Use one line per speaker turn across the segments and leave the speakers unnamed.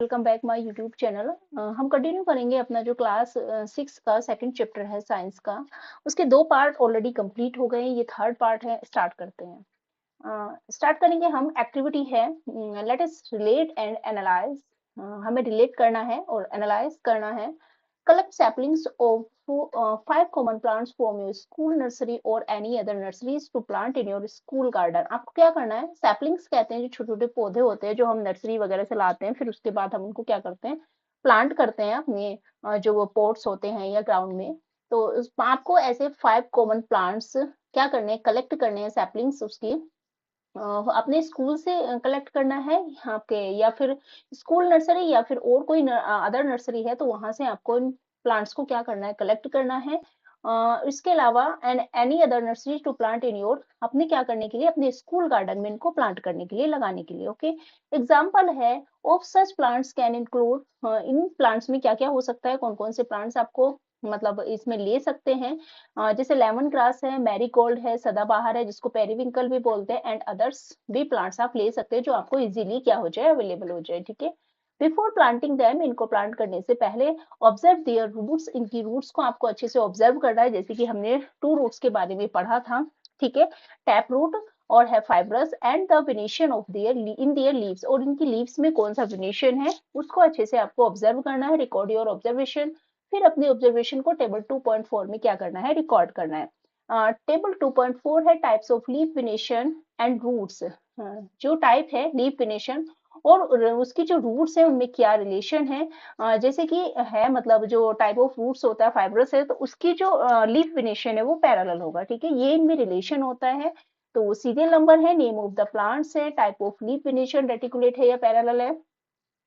Welcome back my YouTube channel. हम continue करेंगे अपना जो क्लास 6 का सेकंड चैप्टर है साइंस का। उसके दो पार्ट ऑलरेडी कंप्लीट हो गए, ये थर्ड पार्ट है। स्टार्ट करते हैं। स्टार्ट करेंगे हम। एक्टिविटी है let us relate and analyse. हमें रिलेट करना है और एनालाइज करना है। Collect saplings of 5 common plants from your school nursery or any other nurseries to plant in your school garden। आपको क्या करना है? सैपलिंग्स कहते हैं जो छोटे छोटे पौधे होते हैं जो हम नर्सरी वगैरह से लाते हैं, फिर उसके बाद हम उनको क्या करते हैं, प्लांट करते हैं अपने जो वो पॉट्स होते हैं या ग्राउंड में। तो आपको ऐसे 5 कॉमन प्लांट्स क्या करने हैं, कलेक्ट करने हैं सैपलिंग्स उसकी। अपने स्कूल से कलेक्ट करना है आपके, या फिर स्कूल नर्सरी या फिर और कोई अदर नर्सरी है तो वहां से आपको इन प्लांट्स को क्या करना है, कलेक्ट करना है। इसके अलावा and any other nursery to plant in your, अपने क्या करने के लिए, अपने स्कूल गार्डन में इनको प्लांट करने के लिए, लगाने के लिए। ओके, एग्जाम्पल है of such plants can include. In plants में क्या क्या हो सकता है, कौन कौन से प्लांट्स आपको मतलब इसमें ले सकते हैं। जैसे लेमन ग्रास है, मैरीगोल्ड है, सदाबहार है जिसको पेरीविंकल भी बोलते हैं, एंड अदर्स भी प्लांट्स आप ले सकते हैं जो आपको इजीली क्या हो जाए, अवेलेबल हो जाए। ठीक है, बिफोर प्लांटिंग देम, इनको प्लांट करने से पहले ऑब्जर्व देयर रूट्स, इनकी रूट्स को आपको अच्छे से ऑब्जर्व करना है। जैसे कि हमने टू रूट्स के बारे में पढ़ा था। ठीक है, टैप रूट और है fibrous, and the venation of their in their leaves, और इनकी लीव्स में कौन सा वेनेशन है उसको अच्छे से आपको ऑब्जर्व करना है। रिकॉर्ड योर ऑब्जर्वेशन, फिर अपने ऑब्जर्वेशन को टेबल 2.4 में क्या करना है, रिकॉर्ड करना है। टेबल 2.4 है types of leaf venation and roots. जो टाइप है लीफ वेनेशन और उसकी जो रूट्स है उनमें क्या रिलेशन है। जैसे कि है मतलब जो टाइप ऑफ रूट्स होता है फाइब्रस है, तो उसकी जो लीफ वेनेशन है वो पैरेलल होगा। ठीक है, ये इनमें रिलेशन होता है। तो सीरियल नंबर है, नेम ऑफ द प्लांट्स है, type of leaf venation reticulate है या पैरेलल है।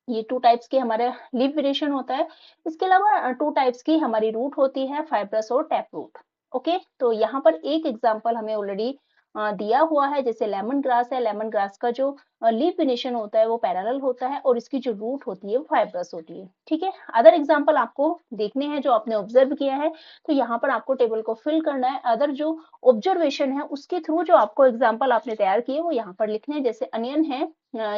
ये टू टाइप्स के हमारे लीफ वेरिएशन होता है। इसके अलावा टू टाइप्स की हमारी रूट होती है, फाइब्रस और टैप रूट। ओके, तो यहाँ पर एक एग्जांपल हमें ऑलरेडी दिया हुआ है। जैसे लेमन ग्रास है, लेमन ग्रास का जो लीफ वेरिएशन होता है वो पैरेलल होता है और इसकी जो रूट होती है वो फाइब्रस होती है। ठीक है, अदर एग्जांपल आपको देखने हैं जो आपने ऑब्जर्व किया है, तो यहाँ पर आपको टेबल को फिल करना है। अदर जो ऑब्जर्वेशन है उसके थ्रू जो आपको एग्जाम्पल आपने तैयार किए वो यहाँ पर लिखने हैं। जैसे अनियन है,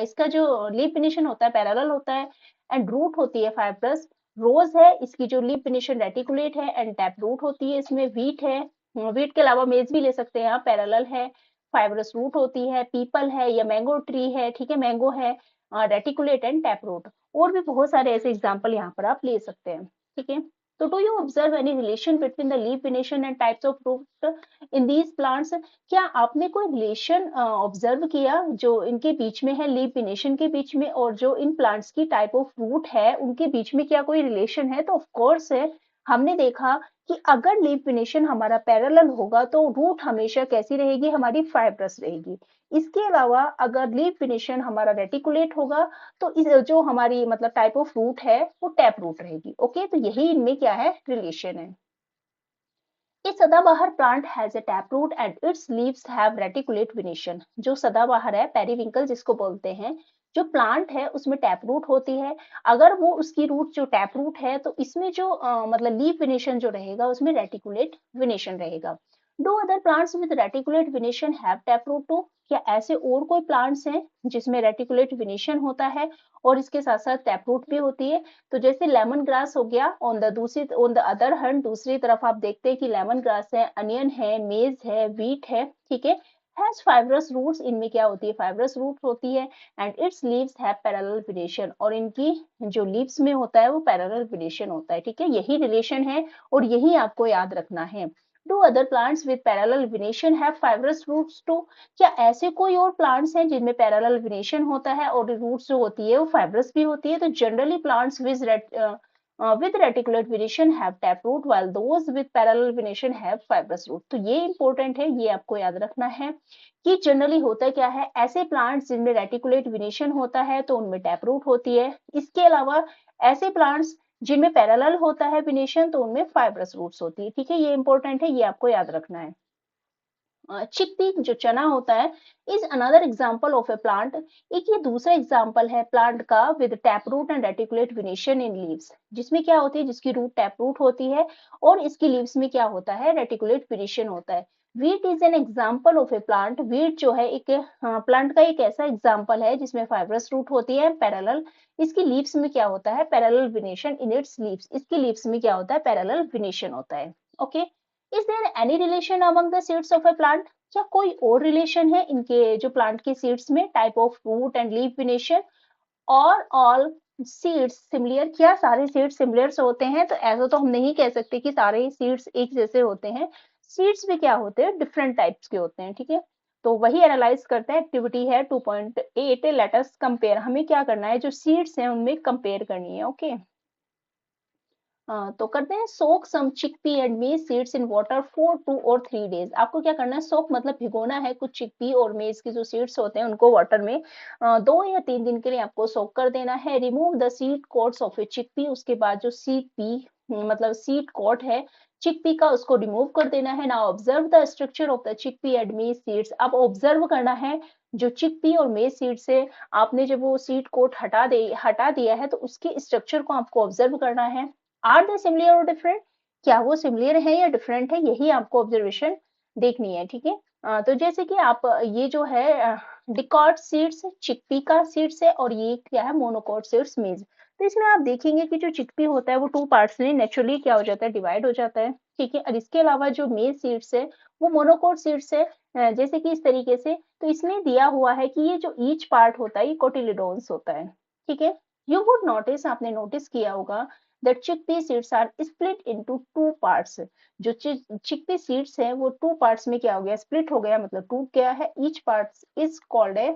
इसका जो लीफ फिनिशन होता है पैरेलल होता है, एंड रूट होती है फाइब्रस। रोज है, इसकी जो लीफ फिनिशन रेटिकुलेट है, एंड टैप रूट होती है। इसमें वीट है, वीट के अलावा मेज भी ले सकते हैं आप, पैरेलल है, फाइब्रस रूट होती है। पीपल है या मैंगो ट्री है, ठीक है, मैंगो है, रेटिकुलेट एंड टैप रूट। और भी बहुत सारे ऐसे एग्जाम्पल यहाँ पर आप ले सकते हैं। ठीक है, तो do you observe any relation between the leaf venation and types of root in these plants. क्या आपने कोई रिलेशन ऑब्जर्व किया जो इनके बीच में है, लीफ वेनेशन के बीच में और जो इन प्लांट्स की टाइप ऑफ रूट है उनके बीच में क्या कोई रिलेशन है? तो ऑफ कोर्स है। हमने देखा कि अगर लीफ वेनेशन हमारा पैरेलल होगा तो रूट हमेशा कैसी रहेगी, हमारी फाइब्रस रहेगी। इसके अलावा अगर लीफ वेनेशन हमारा रेटिकुलेट होगा तो इस जो हमारी मतलब टाइप ऑफ रूट है वो टैप रूट रहेगी। ओके, तो यही इनमें क्या है, रिलेशन है। A सदाबहार plant has a taproot and its leaves have reticulate venation। जो सदाबहार है, पेरीविंकल जिसको बोलते हैं, जो प्लांट है उसमें टैप रूट होती है। अगर वो उसकी रूट जो टैप रूट है तो इसमें जो मतलब लीफ वेनेशन जो रहेगा उसमें रेटिकुलेट वेनेशन रहेगा। Do other plants with reticulate venation have tap root too. क्या ऐसे और कोई प्लांट्स हैं जिसमें रेटिकुलेट वेनेशन होता है और इसके साथ साथ टैप रूट भी होती है? तो जैसे लेमन ग्रास हो गया, ऑन द अदर हैंड दूसरी तरफ आप देखते हैं कि लेमन ग्रास है, अनियन है, मेज है, वीट है। ठीक है, हैज फाइब्रस रूट्स, इनमें क्या होती है, फाइब्रस रूट होती है, and it's leaves have parallel venation, और इनकी जो लीव्स में होता है वो पैरेलल वेनेशन होता है। ठीक है, यही रिलेशन है और यही आपको याद रखना है। Do other plants with parallel venation have fibrous roots too. क्या ऐसे कोई और प्लांट्स हैं जिनमें पैरेलल वेनेशन होता है और रूट्स जो होती है वो फाइब्रस भी होती है? तो generally plants with reticulate venetion have taproot while those with parallel venetion have fibrous root। तो ये इंपॉर्टेंट है, ये आपको याद रखना है कि जनरली होता क्या है, ऐसे प्लांट्स जिनमें रेटिकुलेट वेनेशन होता है तो उनमें टैप रूट होती है। इसके अलावा ऐसे प्लांट्स जिनमें पैरेलल होता है वेनेशन तो उनमें फाइब्रस रूट्स होती है। ठीक है, ये इंपॉर्टेंट है, ये आपको याद रखना है। चिकपी जो चना होता है is another example of a plant. एक ये दूसरा एग्जाम्पल है प्लांट का with tap root and reticulate venation in leaves, जिसमें क्या होती है, जिसकी रूट टैप रूट होती है और इसकी लीव्स में क्या होता है, रेटिकुलेट वेनेशन होता है। Wheat is an example of a plant. Wheat जो है एक प्लांट का एक ऐसा एग्जाम्पल है जिसमें फाइब्रस रूट होती है पैरेलल। इसकी लीव्स में क्या होता है, parallel venation in its leaves. इसकी लीव्स में क्या होता है, पैरेलल विनेशन होता है। Okay, is there any relation among the seeds of a plant? क्या कोई और रिलेशन है इनके जो प्लांट के सीड्स में, type of root and leaf venation, और ऑल सीड्स सिमिलर? क्या सारे सीड्स सिमिलर होते हैं? तो ऐसा तो हम नहीं कह सकते कि सारे सीड्स एक जैसे होते हैं। सीड्स भी क्या होते हैं, डिफरेंट टाइप्स के होते हैं। ठीक है, तो वही एनालाइज करते हैं। एक्टिविटी है 2.8, लेट अस कंपेयर। हमें क्या करना है, जो सीड्स हैं उनमें कंपेयर करनी है। ओके, तो करते हैं। Soak some chickpea and maize seeds in water for 2 और 3 डेज। आपको क्या करना है, सोक मतलब भिगोना है कुछ चिकपी और मेज की जो सीड्स होते हैं उनको वाटर में 2 या 3 दिन के लिए आपको सोक कर देना है। Remove the seed quotes of A chickpea. उसके बाद जो सीड पी मतलब सीड कोट है चिकपी का, उसको रिमूव कर देना है। Now observe the structure of the chickpea and maize seeds. अब ऑब्जर्व करना है जो चिकपी और मेज सीड से आपने जब वो सीड कोट हटा दिया है तो उसके स्ट्रक्चर को आपको ऑब्जर्व करना है। आर दे सिमिलर और डिफरेंट? क्या वो सिमिलर है या डिफरेंट है, यही आपको ऑब्जर्वेशन देखनी है। ठीक है, तो जैसे कि आप ये जो है डिकॉट सीड्स चिकपी का सीड्स है, और ये क्या है, मोनोकॉट सीड्स मेज। तो इसमें आप देखेंगे कि जो चिकपी होता है वो 2 पार्ट्स में नेचुरली क्या हो जाता है, डिवाइड हो जाता है। ठीक है, और इसके अलावा जो मेज सीड्स है वो मोनोकॉट सीड्स है, जैसे कि इस तरीके से। तो इसमें दिया हुआ है कि ये जो ईच पार्ट होता है ये कोटिलिडोन्स होता है। ठीक है, यू वुड नोटिस, आपने नोटिस किया होगा that chickpea seeds are split into 2 parts। जो chickpea seeds है वो 2 parts में क्या हो गया, split हो गया, मतलब टूट गया है। each part is called a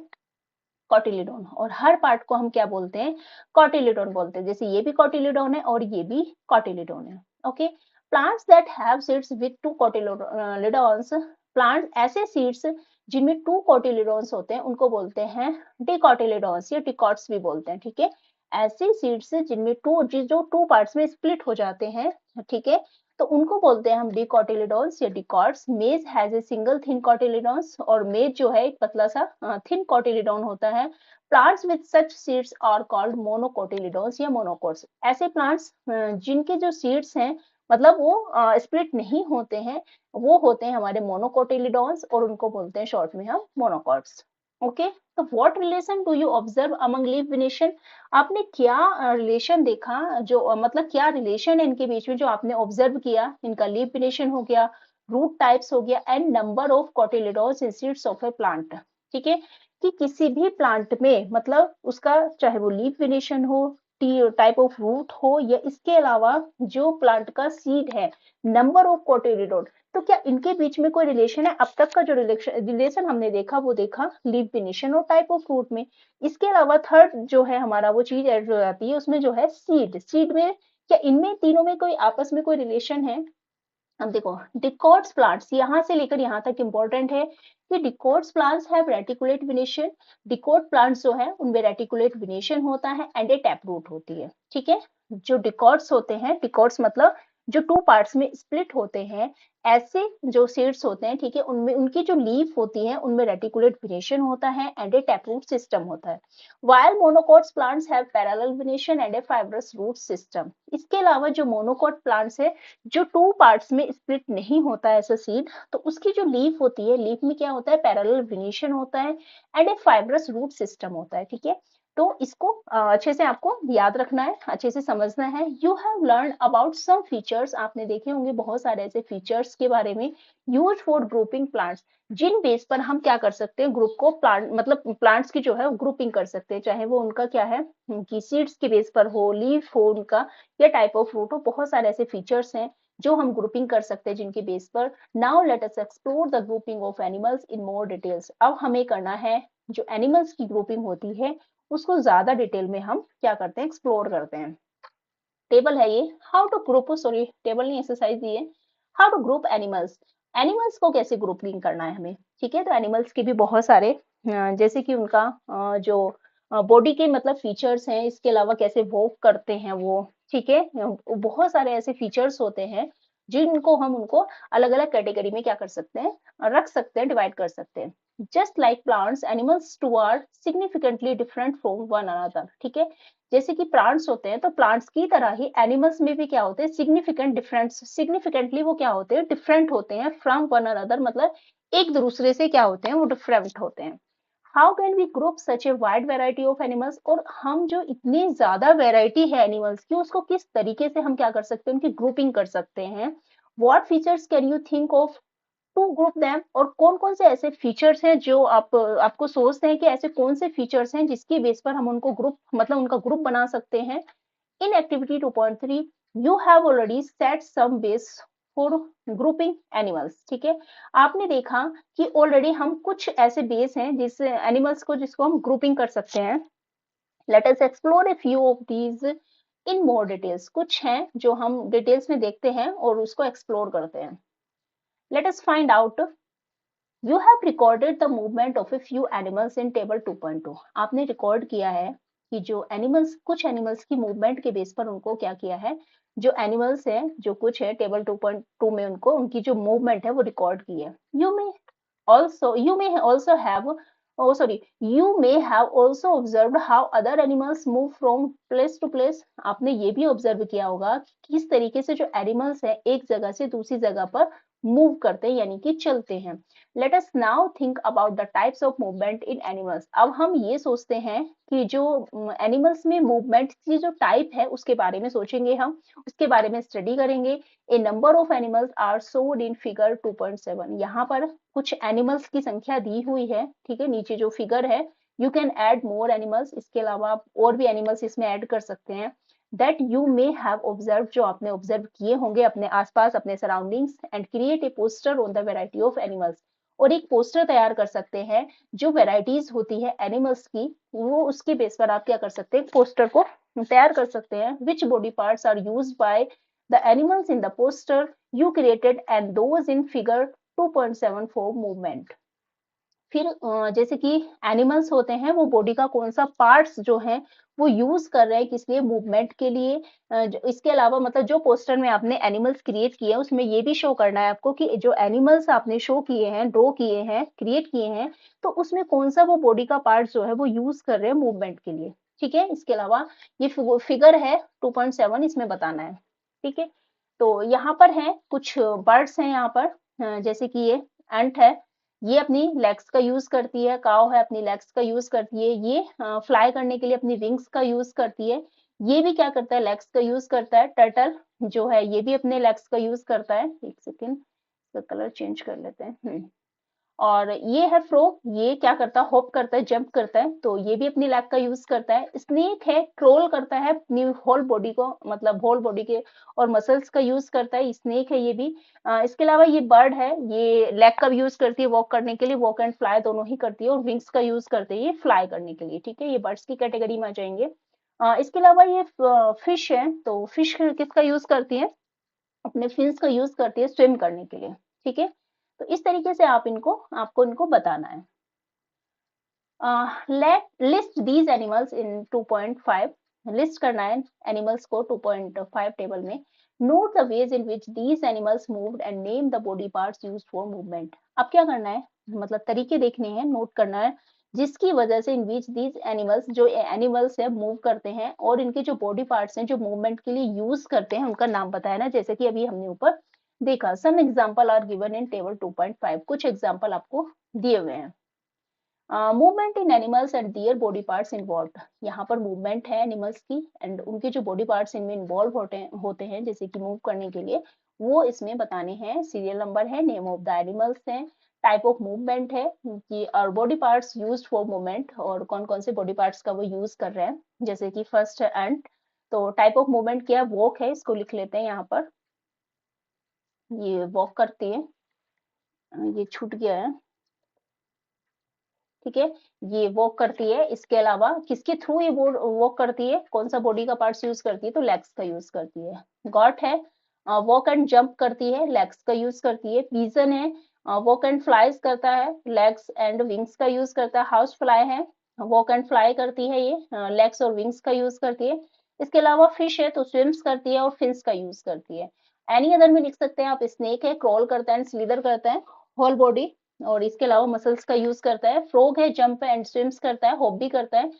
कॉटिलिडोन, और हर पार्ट को हम क्या बोलते हैं, कॉटिलिडोन बोलते हैं। जैसे ये भी कॉटिलिडोन है और ये भी कॉटिलिडोन है। Okay, plants that have seeds with 2 cotyledons. Plant ऐसे सीड्स जिनमें 2 कॉटिलिडोन्स होते हैं उनको बोलते हैं डिकॉटिलिडोन्स या डिकॉट्स भी बोलते हैं। ठीक है, ऐसे सीड्स जिनमें जो 2 पार्ट्स में स्प्लिट हो जाते हैं, ठीक है, तो उनको बोलते हैं हम डिकॉटिलिडोन्स या डिकॉट्स। मेज हैज ए सिंगल थिन कॉटिलिडोन्स, और मेज जो है एक पतला सा थिन कॉटिलिडोन होता है। Plants with such seeds are called monocotyledons या मोनोकोट्स। ऐसे प्लांट्स जिनके जो सीड्स हैं मतलब वो स्प्लिट नहीं होते हैं, वो होते हैं हमारे मोनोकोटिलिडोन्स, और उनको बोलते हैं शॉर्ट में हम मोनोकोट्स। ओके, तो what relation do you observe among leaf विनेशन? आपने क्या रिलेशन देखा, जो मतलब क्या रिलेशन है इनके बीच में जो आपने ऑब्जर्व किया? इनका लीफ विनेशन हो गया, रूट टाइप्स हो गया, and number of cotyledons in seeds of a plant. ठीक है, कि किसी भी प्लांट में मतलब उसका चाहे वो लीफ विनेशन हो, टाइप ऑफ रूट हो, या इसके अलावा जो प्लांट का सीड है, नंबर ऑफ कोटिलिडोन, तो क्या इनके बीच में कोई रिलेशन है? अब तक का जो रिलेशन हमने देखा वो देखा लीफ विनेशन और टाइप ऑफ फ्रूट में। इसके अलावा थर्ड जो है हमारा वो चीज ऐड हो जाती है उसमें, जो है सीड। सीड में क्या इनमें तीनों में कोई आपस में कोई रिलेशन है? अब देखो, डिकॉट्स प्लांट्स यहाँ से लेकर यहाँ तक इंपॉर्टेंट है कि dicots plants have reticulate venation. Dicot plants जो है उनमें रेटिकुलेट विनेशन होता है एंड ए टैप रूट होती है। ठीक है, जो डिकॉट्स होते हैं, डिकॉट्स मतलब जो 2 पार्ट्स में स्प्लिट होते हैं, ऐसे जो सीड्स होते हैं, ठीक है, उनमें उनकी जो लीफ होती है उनमें रेटिकुलेट विनेशन होता है and a tap root system होता है। while monocots plants have parallel venation and a fibrous root system। इसके अलावा जो मोनोकोट प्लांट्स है जो 2 पार्ट्स में स्प्लिट नहीं होता है ऐसा सीड, तो उसकी जो लीफ होती है, लीफ में क्या होता है, पैरेलल विनेशन होता है एंड एक फाइब्रस रूट सिस्टम होता है। ठीक है, तो इसको अच्छे से आपको याद रखना है, अच्छे से समझना है। You have learn about some features, आपने देखे होंगे बहुत सारे ऐसे फीचर्स के बारे में, यूज फॉर ग्रुपिंग प्लांट्स, जिन बेस पर हम क्या कर सकते हैं, ग्रुप को प्लांट मतलब प्लांट्स की जो है ग्रुपिंग कर सकते हैं, चाहे वो उनका क्या है कि सीड्स के बेस पर हो, लीफ हो उनका, या टाइप ऑफ फ्रूट हो। बहुत सारे ऐसे फीचर्स हैं जो हम ग्रुपिंग कर सकते हैं जिनके बेस पर। Now let us explore the grouping of animals in more details. अब हमें करना है जो एनिमल्स की ग्रुपिंग होती है उसको ज्यादा डिटेल में हम क्या करते हैं, एक्सप्लोर करते हैं। टेबल है ये, how to group, sorry table नहीं, एक्सरसाइज दी है, how to group animals. Animals को कैसे ग्रुपिंग करना है हमें। ठीक है, तो एनिमल्स के भी बहुत सारे जैसे कि उनका जो बॉडी के मतलब फीचर्स हैं, इसके अलावा कैसे वॉक करते हैं वो, ठीक है, बहुत सारे ऐसे फीचर्स होते हैं जिनको हम उनको अलग अलग कैटेगरी में क्या कर सकते हैं, रख सकते हैं, डिवाइड कर सकते हैं। Just like plants animals too are significantly different from one another, ठीक है। जैसे कि प्लांट्स होते हैं तो प्लांट्स की तरह ही एनिमल्स में भी क्या होते हैं, सिग्निफिकेंट डिफरेंस, सिग्निफिकेंटली वो क्या होते हैं, डिफरेंट होते हैं फ्रॉम वन अनदर, मतलब एक दूसरे से क्या होते हैं, वो डिफरेंट होते हैं। How can we group such a wide variety of animals, और हम जो इतनी ज्यादा वैरायटी है एनिमल्स की, उसको किस तरीके से हम क्या कर सकते हैं, उनकी ग्रुपिंग कर सकते हैं। What features can you think of to group them, और कौन कौन से ऐसे फीचर्स हैं जो आपको सोचते हैं कि ऐसे कौन से फीचर्स हैं जिसकी बेस पर हम उनको ग्रुप, मतलब उनका ग्रुप बना सकते हैं। In activity 2.3 you have already set some base for grouping animals, ठीक है। आपने देखा कि ऑलरेडी हम कुछ ऐसे बेस हैं जिस एनिमल्स को, जिसको हम ग्रुपिंग कर सकते हैं। Let us explore a few of these in more details, कुछ हैं जो हम डिटेल्स में देखते हैं और उसको एक्सप्लोर करते हैं। Let us find out. You have recorded the movement of a few animals in table 2.2, आपने रिकॉर्ड किया है कि जो एनिमल्स, कुछ एनिमल्स की मूवमेंट के बेस पर उनको क्या किया है, जो एनिमल्स हैं जो कुछ है टेबल 2.2 में, उनको उनकी जो मूवमेंट है वो रिकॉर्ड की है। You may also have, oh sorry, you may have also observed how other animals move from place to place, आपने ये भी ऑब्जर्व किया होगा कि किस तरीके से जो एनिमल्स हैं एक जगह से दूसरी जगह पर मूव करते हैं, यानी कि चलते हैं। Let us now think about the types of movement in animals, अब हम ये सोचते हैं कि जो एनिमल्स में मूवमेंट की जो टाइप है उसके बारे में सोचेंगे, हम उसके बारे में स्टडी करेंगे। A number of animals are showed in figure 2.7, यहाँ पर कुछ एनिमल्स की संख्या दी हुई है, ठीक है, नीचे जो फिगर है। You can add more animals, इसके अलावा आप और भी एनिमल्स इसमें ऐड कर सकते हैं। That you may have observe, जो आपने ऑब्जर्व किए होंगे अपने आसपास, अपने surroundings, and create a poster on the variety of animals, और एक पोस्टर तैयार कर सकते हैं जो वेराइटीज होती है एनिमल्स की, वो उसके बेस पर आप क्या कर सकते हैं, पोस्टर को तैयार कर सकते हैं। Which body parts are used by the animals in the poster you created and those in figure 2.7 for movement। फिर जैसे कि एनिमल्स होते हैं वो बॉडी का कौन सा पार्ट्स जो है वो यूज कर रहे हैं किस लिए, मूवमेंट के लिए। इसके अलावा मतलब जो पोस्टर में आपने एनिमल्स क्रिएट किए हैं उसमें ये भी शो करना है आपको कि जो एनिमल्स आपने शो किए हैं, ड्रॉ किए हैं, क्रिएट किए हैं, तो उसमें कौन सा वो बॉडी का पार्ट जो है वो यूज कर रहे हैं मूवमेंट के लिए, ठीक है। इसके अलावा ये फिगर है 2.7, इसमें बताना है, ठीक है। तो यहाँ पर है कुछ बर्ड्स हैं यहाँ पर, जैसे कि ये एंट है, ये अपनी लेग्स का यूज करती है। काव है, अपनी लेग्स का यूज करती है। ये फ्लाई करने के लिए अपनी विंग्स का यूज करती है। ये भी क्या करता है, लेग्स का यूज करता है। टर्टल जो है ये भी अपने लेग्स का यूज करता है। एक सेकेंड, इसका कलर चेंज कर लेते हैं। और ये है फ्रो, ये क्या करता है, होप करता है, जंप करता है, तो ये भी अपनी लेग का यूज करता है। स्नेक है, क्रोल करता है, अपनी होल बॉडी को, मतलब होल बॉडी के और मसल्स का यूज करता है, स्नेक है ये भी। इसके अलावा ये बर्ड है, ये लेग का यूज करती है वॉक करने के लिए, वॉक एंड फ्लाई दोनों ही करती है, और विंग्स का यूज करते हैं ये फ्लाई करने के लिए, ठीक है। ये बर्ड्स की कैटेगरी में आ जाएंगे। इसके अलावा ये फिश है, तो फिश किसका यूज करती है, अपने फिन्स का यूज करती है स्विम करने के लिए, ठीक है। तो इस तरीके से आपको इनको बताना है। Let list these animals in 2.5, list करना है एनिमल्स को 2.5 टेबल में। Note the ways in which these animals moved and name the body parts used for movement. अब क्या करना है, मतलब तरीके देखने हैं, नोट करना है, जिसकी वजह से इन विच दीज एनिमल्स, जो एनिमल्स है मूव करते हैं और इनके जो बॉडी पार्ट्स हैं जो मूवमेंट के लिए यूज करते हैं, उनका नाम बताया ना, जैसे कि अभी हमने ऊपर देखा। Some example are given in table 2.5, कुछ एग्जाम्पल आपको दिए हुए हैं। Movement in animals and their body parts involve, यहाँ पर मूवमेंट है एनिमल्स की एंड उनके जो बॉडी पार्ट्स इनमें इन्वॉल्व होते हैं जैसे कि मूव करने के लिए, वो इसमें बताने हैं। सीरियल नंबर है, नेम ऑफ द एनिमल्स है, टाइप ऑफ मूवमेंट है कि, और body parts used for movement, और कौन कौन से बॉडी पार्ट्स का वो यूज कर रहे हैं, जैसे कि फर्स्ट है एंट, तो टाइप ऑफ मूवमेंट क्या है, वॉक है, इसको लिख लेते हैं यहाँ पर, ये वॉक करती है, ये छूट गया है, ठीक है, ये वॉक करती है। इसके अलावा किसके थ्रू ये वॉक करती है, कौन सा बॉडी का पार्ट्स यूज करती है, तो लेग्स का यूज करती है। गॉट है, वॉक एंड जंप करती है, लेग्स का यूज करती है। पीजन है, वॉक एंड फ्लाइज करता है, लेग्स एंड विंग्स का यूज करता है। हाउस फ्लाई है, वॉक एंड फ्लाई करती है, ये लेग्स और विंग्स का यूज करती है। इसके अलावा फिश है तो स्विम्स करती है और फिन्स का यूज करती है। एनी अदर में लिख सकते हैं आप, स्नेक है, क्रॉल करता है, स्लीदर करता है, होल बॉडी और इसके अलावा मसल्स का यूज करता है। फ्रॉग है, जंप एंड स्विम्स करता है, हॉप भी करता है।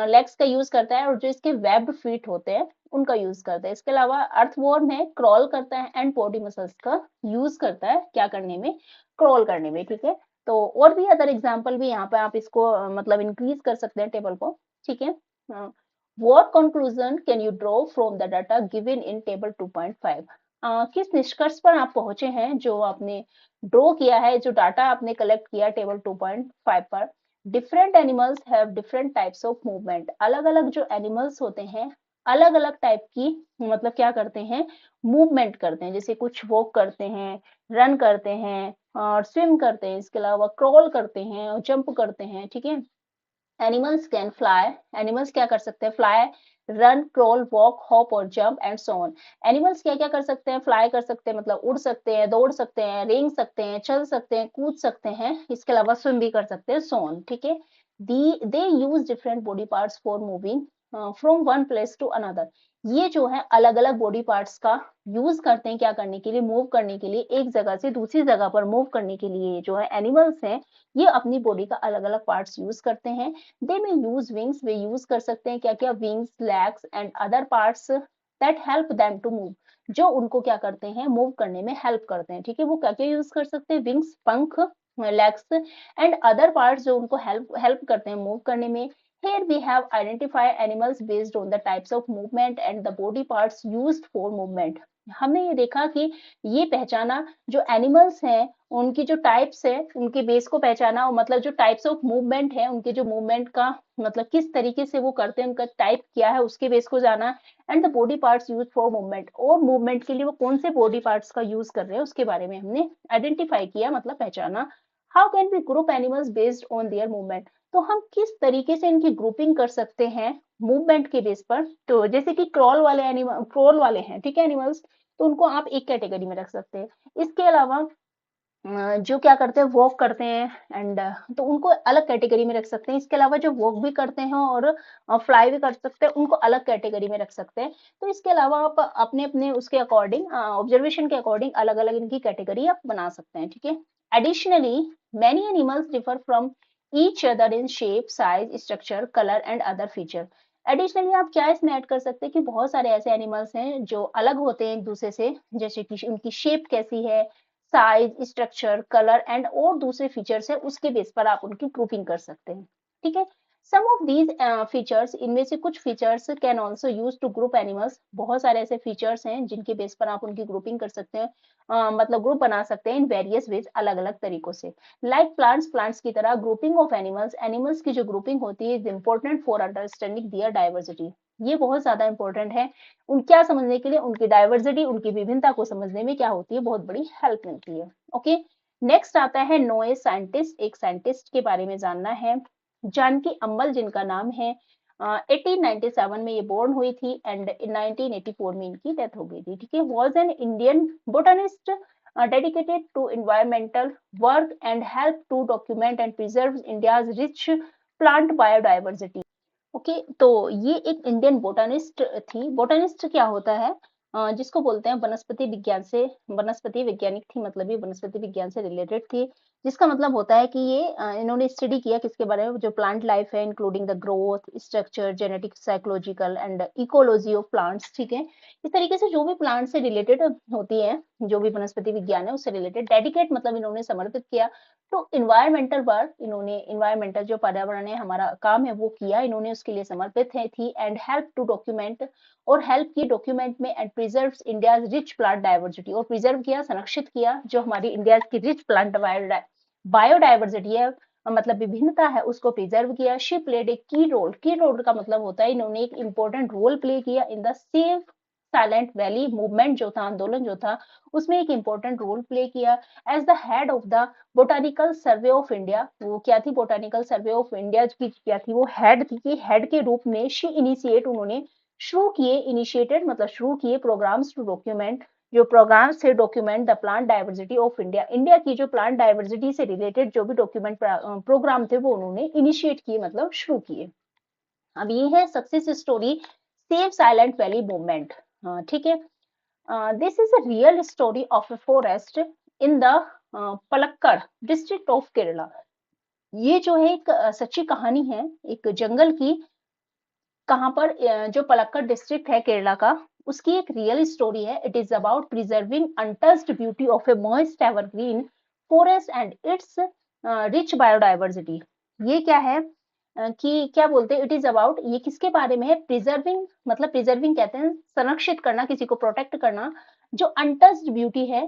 लेग्स का यूज करता है, और जो इसके वेब्ड फीट होते हैं उनका यूज करता है। इसके अलावा अर्थवॉर्म है, क्रॉल करता है एंड बॉडी मसल्स का यूज करता है क्या करने में, क्रॉल करने में, ठीक है। तो और भी अदर एग्जाम्पल भी यहाँ पे आप इसको मतलब इंक्रीज कर सकते हैं टेबल को, ठीक है। What conclusion can you draw from the data given in table 2.5? किस निष्कर्ष पर आप पहुंचे हैं जो आपने ड्रॉ किया है, जो डाटा आपने कलेक्ट किया टेबल 2.5 पर। Different animals have different types of movement. अलग अलग जो एनिमल्स होते हैं अलग अलग टाइप की मतलब क्या करते हैं, मूवमेंट करते हैं। जैसे कुछ वॉक करते हैं, रन करते हैं और स्विम करते हैं, इसके अलावा क्रॉल करते हैं और जंप करते हैं, ठीक है। एनिमल्स कैन फ्लाई, एनिमल्स क्या कर सकते हैं, fly, run, crawl, walk, hop और jump and so on. Animals क्या क्या कर सकते हैं, फ्लाई कर सकते हैं मतलब उड़ सकते हैं, दौड़ सकते हैं, रेंग सकते हैं, चल सकते हैं, कूद सकते हैं, इसके अलावा स्विम भी कर सकते हैं, सो ऑन, ठीक है। They use different body parts for moving from one place to another. ये जो है अलग अलग बॉडी पार्ट्स का यूज करते हैं क्या करने के लिए, मूव करने के लिए, एक जगह से दूसरी जगह पर मूव करने के लिए जो है एनिमल्स हैं ये अपनी बॉडी का अलग अलग पार्ट्स यूज करते हैं। दे में यूज विंग्स, वे यूज कर सकते हैं क्या क्या, wings, legs and other parts that help them to move, जो उनको क्या करते हैं, मूव करने में हेल्प करते हैं, ठीक है। वो क्या क्या यूज कर सकते हैं, विंग्स, पंख, लेग्स एंड अदर पार्ट्स जो उनको हेल्प हेल्प करते हैं मूव करने में। Here we have identified animals based on the types of movement and the body parts used for movement. हमने ये देखा कि ये पहचाना जो एनिमल्स हैं उनकी जो टाइप्स है उनके बेस को पहचाना, और मतलब जो टाइप्स ऑफ मूवमेंट है उनके जो मूवमेंट का मतलब किस तरीके से वो करते हैं उनका टाइप क्या है उसके बेस को जाना। And the body parts use for movement, और मूवमेंट के लिए वो कौन से बॉडी पार्ट्स का यूज कर रहे हैं उसके बारे में हमने आइडेंटिफाई किया मतलब पहचाना। How can be group animals based on their movement, तो हम किस तरीके से इनकी ग्रुपिंग कर सकते हैं मूवमेंट के बेस पर। तो जैसे कि क्रॉल वाले एनिमल, क्रॉल वाले हैं ठीक है एनिमल्स, तो उनको आप एक कैटेगरी में रख सकते हैं। इसके अलावा जो क्या करते हैं, वॉक करते हैं एंड तो उनको अलग कैटेगरी में रख सकते हैं। इसके अलावा जो वॉक भी करते हैं और फ्लाई भी कर सकते हैं उनको अलग कैटेगरी में रख सकते हैं। तो इसके अलावा आप अपने अपने उसके अकॉर्डिंग ऑब्जर्वेशन के अकॉर्डिंग अलग अलग इनकी कैटेगरी आप बना सकते हैं, ठीक है। Additionally many animals differ from each other in shape, size, structure, colour and other feature. Additionally आप क्या इसमें ऐड कर सकते हैं कि बहुत सारे ऐसे एनिमल्स हैं जो अलग होते हैं एक दूसरे से, जैसे कि उनकी शेप कैसी है, साइज, स्ट्रक्चर, कलर एंड और दूसरे फीचर्स है उसके बेस पर आप उनकी ग्रुपिंग कर सकते हैं, ठीक है। सम ऑफ दीज फीचर्स, इनमें से कुछ features can also use to group animals. बहुत सारे ऐसे फीचर्स हैं जिनके बेस पर आप उनकी ग्रुपिंग कर सकते हैं, मतलब ग्रुप बना सकते हैं इन वेरियस वेज, अलग अलग तरीकों से। लाइक प्लांट्स, प्लांट्स की तरह ग्रुपिंग ऑफ एनिमल्स, एनिमल्स की जो ग्रुपिंग होती है is important for understanding their diversity. ये बहुत ज्यादा इंपॉर्टेंट है उन क्या समझने के लिए, उनकी डाइवर्सिटी, उनकी विभिन्नता को समझने में क्या होती है, बहुत बड़ी हेल्प मिलती है। ओके, नेक्स्ट आता है नो ए साइंटिस्ट, एक साइंटिस्ट के बारे में जानना है। जानकी अम्बल जिनका नाम है, 1897 में ये बोर्न हुई थी एंड 1984 में इनकी डेथ हो गई थी, ठीक है। Was an Indian botanist dedicated to environmental work and help to document and preserve India's rich plant biodiversity. Okay, तो ये एक इंडियन बोटानिस्ट थी। बोटानिस्ट क्या होता है, जिसको बोलते हैं वनस्पति विज्ञान से, वनस्पति वैज्ञानिक थी, मतलब ये वनस्पति विज्ञान से रिलेटेड थी। जिसका मतलब होता है कि ये इन्होंने स्टडी किया किसके बारे में, जो प्लांट लाइफ है including the growth, structure, genetic, psychological and ecology of plants, ठीक है। इस तरीके से जो भी प्लांट से रिलेटेड होती है, जो भी वनस्पति विज्ञान है उससे रिलेटेड, डेडिकेट मतलब इन्होंने समर्पित किया। तो इन्वायरमेंटल वर्क, इन्होंने इन्वायरमेंटल जो पर्यावरण है हमारा काम है वो किया इन्होंने, उसके लिए समर्पित है थी। एंड हेल्प टू डॉक्यूमेंट, और हेल्प की डॉक्यूमेंट में, and preserve India rich plant diversity, और प्रिजर्व किया, संरक्षित किया जो हमारी इंडिया की रिच प्लांट बायोडाइवर्सिटी है, मतलब विभिन्नता है उसको प्रिजर्व किया। शी प्लेड ए की रोल, की रोल का मतलब होता है इन्होंने एक इंपॉर्टेंट रोल प्ले किया in the save silent valley movement जो था, आंदोलन जो था, उसमें एक इंपॉर्टेंट रोल प्ले किया। As the head of the botanical survey of India, वो क्या थी, बोटानिकल सर्वे ऑफ इंडिया की क्या थी, वो हेड थी, कि हेड के रूप में शी इनिशिएट, उन्होंने शुरू किए, इनिशिएटेड मतलब शुरू किए प्रोग्राम्स टू डॉक्यूमेंट, जो प्रोग्राम्स थे document the plant diversity of India, India की जो प्लांट डाइवर्सिटी से रिलेटेड जो भी डॉक्यूमेंट प्रोग्राम थे वो उन्होंने इनिशिएट किए मतलब शुरू किए। अब ये है success story save silent valley movement, ठीक है। This is a real story of a forest in the Palakkad district of Kerala. ये जो है एक सच्ची कहानी है एक जंगल की। कहाँ पर जो पलक्कड़ डिस्ट्रिक्ट है केरला का, उसकी एक रियल स्टोरी है। It is about preserving untouched beauty of A moist evergreen forest and it's rich biodiversity. ये क्या है कि क्या बोलते हैं, इट इज अबाउट, ये किसके बारे में है, प्रिजर्विंग, मतलब प्रिजर्विंग कहते हैं संरक्षित करना, किसी को प्रोटेक्ट करना, जो अनटच्ड ब्यूटी है,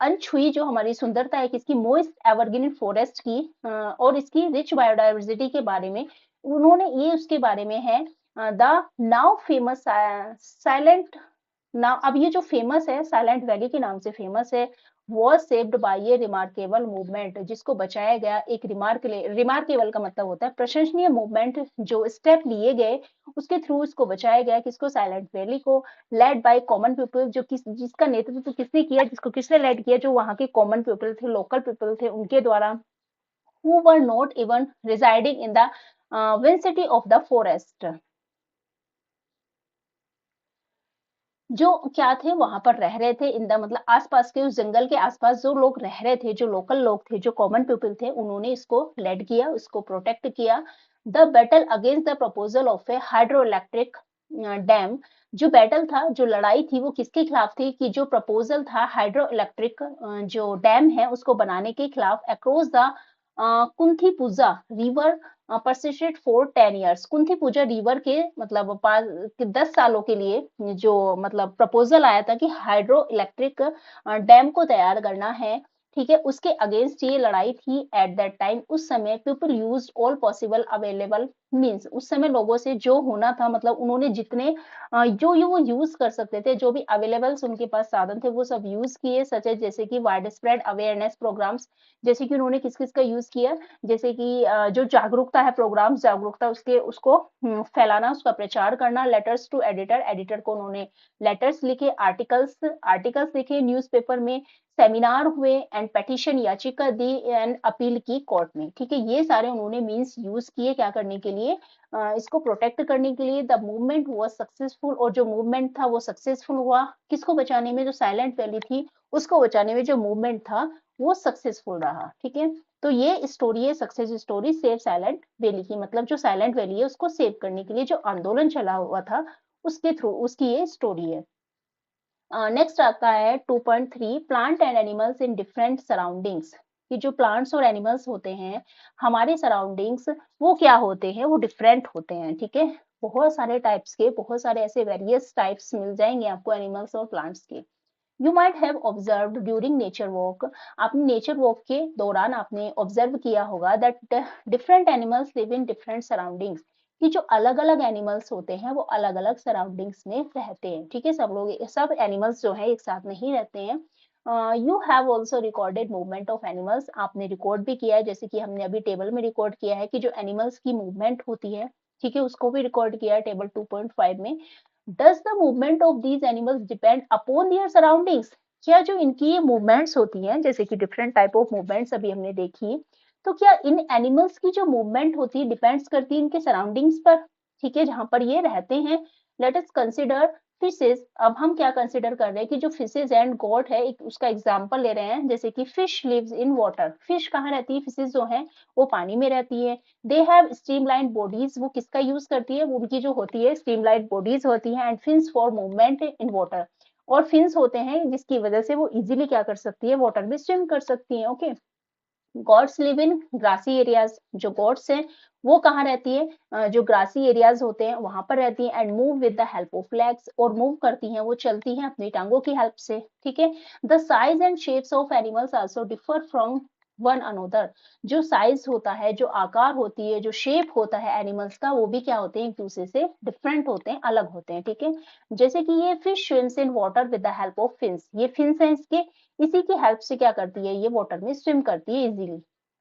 अनछुई जो हमारी सुंदरता है किसकी, मोइस्ट एवरग्रीन फॉरेस्ट की, और इसकी रिच बायोडाइवर्सिटी के बारे में उन्होंने, ये उसके बारे में है। The now famous silent, now अब ये जो फेमस है साइलेंट वैली के नाम से फेमस है, वॉज सेव्ड बाय ये रिमार्केबल मूवमेंट, जिसको बचाया गया एक रिमार्केबल का मतलब होता है प्रशंसनीय मूवमेंट, जो स्टेप लिए गए उसके थ्रू इसको बचाया गया, किसको, साइलेंट वैली को, लेड बाय कॉमन पीपल, जो जिसका नेतृत्व किसने किया, जिसको किसने लेड किया, जो वहां के कॉमन पीपल थे, लोकल पीपल थे उनके द्वारा, who were not even residing in the vicinity of the forest। जो क्या थे वहां पर रह रहे थे, इन द मतलब आसपास के, उस जंगल के आसपास जो लोग रह रहे थे, जो लोकल लोग थे, जो कॉमन पीपल थे, उन्होंने इसको लेड किया, उसको प्रोटेक्ट किया। The battle against the proposal of A hydro electric dam, जो बैटल था, जो लड़ाई थी, वो किसके खिलाफ थी, कि जो प्रपोजल था हाइड्रो इलेक्ट्रिक जो डैम है उसको बनाने के खिलाफ, across the Kunthipuzha river persisted for 10 years। Kunthipuzha river के मतलब 10 सालों के लिए जो मतलब प्रपोजल आया था कि हाइड्रो इलेक्ट्रिक डैम को तैयार करना है, ठीक है, उसके अगेंस्ट ये लड़ाई थी। एट दैट टाइम, उस समय people use all possible available means, उस समय लोगों से जो होना था, मतलब उन्होंने जितने जो ये वो यूज कर सकते थे, जो भी अवेलेबल उनके पास साधन थे वो सब यूज किए, सच है जैसे कि वाइड स्प्रेड अवेयरनेस प्रोग्राम्स, जैसे कि उन्होंने किस किस का यूज किया, जैसे कि जो जागरूकता है, प्रोग्राम जागरूकता उसके उसको फैलाना, उसका प्रचार करना, लेटर्स टू एडिटर, एडिटर को उन्होंने लेटर्स लिखे, आर्टिकल्स आर्टिकल्स लिखे न्यूज़पेपर में, सेमिनार हुए, एंड पेटिशन याचिका दी, एंड अपील की कोर्ट में, ठीक है, ये सारे उन्होंने मीन्स यूज किए क्या करने के लिए, इसको प्रोटेक्ट करने के लिए। द मूवमेंट हुआ सक्सेसफुल, और जो मूवमेंट था वो सक्सेसफुल हुआ, किसको बचाने में, जो साइलेंट वैली थी उसको बचाने में जो मूवमेंट था वो सक्सेसफुल रहा, ठीक है। तो ये स्टोरी है success story save silent valley की, मतलब जो साइलेंट वैली है उसको सेव करने के लिए जो आंदोलन चला हुआ था उसके थ्रू उसकी ये स्टोरी है। नेक्स्ट आता है 2.3 plant and animals in different surroundings, कि जो प्लांट्स और एनिमल्स होते हैं हमारे सराउंडिंग्स वो क्या होते हैं, वो डिफरेंट होते हैं, ठीक है। बहुत सारे टाइप्स के, बहुत सारे ऐसे वेरियस टाइप्स मिल जाएंगे आपको एनिमल्स और प्लांट्स के। You might have observed during nature walk, आपने नेचर वॉक के दौरान आपने ऑब्जर्व किया होगा that different animals live in different surroundings, कि जो अलग अलग एनिमल्स होते हैं वो अलग अलग सराउंडिंग्स में रहते हैं, ठीक है, सब लोग सब एनिमल्स जो है एक साथ नहीं रहते हैं। You have also recorded movement of animals, आपने रिकॉर्ड भी किया है, जैसे कि हमने अभी टेबल में रिकॉर्ड किया है कि जो एनिमल्स की मूवमेंट होती है, ठीक है, उसको भी रिकॉर्ड किया है टेबल 2.5 में। Does the movement of these animals depend upon their surroundings? क्या जो इनकी ये मूवमेंट्स होती हैं, जैसे कि डिफरेंट टाइप ऑफ मूवमेंट्स अभी हमने देखी, तो क्या इन एनिमल्स की जो मूवमेंट होती है डिपेंड्स करती है इनके सराउंडिंग्स पर, ठीक है, जहां पर ये रहते हैं। Let us consider fishes. अब हम क्या कंसिडर कर रहे हैं कि जो फिशेज एंड गॉड है, एक उसका एग्जांपल ले रहे हैं, जैसे कि fish lives in water, fish कहाँ रहती है, फिशेज जो है वो पानी में रहती है। दे हैव स्ट्रीमलाइन बॉडीज, वो किसका यूज करती है, उनकी जो होती है स्ट्रीमलाइन बॉडीज होती है, and fins for movement in water, और फिन्स होते हैं जिसकी वजह से वो इजीली क्या कर सकती है, वाटर में स्विम कर सकती है, okay. Gods live in grassy areas, जो गॉड्स हैं वो कहाँ रहती है, जो ग्रासी एरियाज होते हैं वहां पर रहती है, and move with the help of legs, और मूव करती हैं, वो चलती हैं अपनी टांगों की हेल्प से, ठीक है। The size and shapes of animals also differ from one another, जो साइज होता है, जो आकार होती है, जो शेप होता है एनिमल्स का, वो भी क्या होते हैं, एक दूसरे से डिफरेंट होते हैं, अलग होते हैं, ठीक है। जैसे कि ये fish swims in water with the help of fins, ये फिन्स हैं इसके, इसी की हेल्प से क्या करती है, ये वाटर में स्विम करती है इजीली,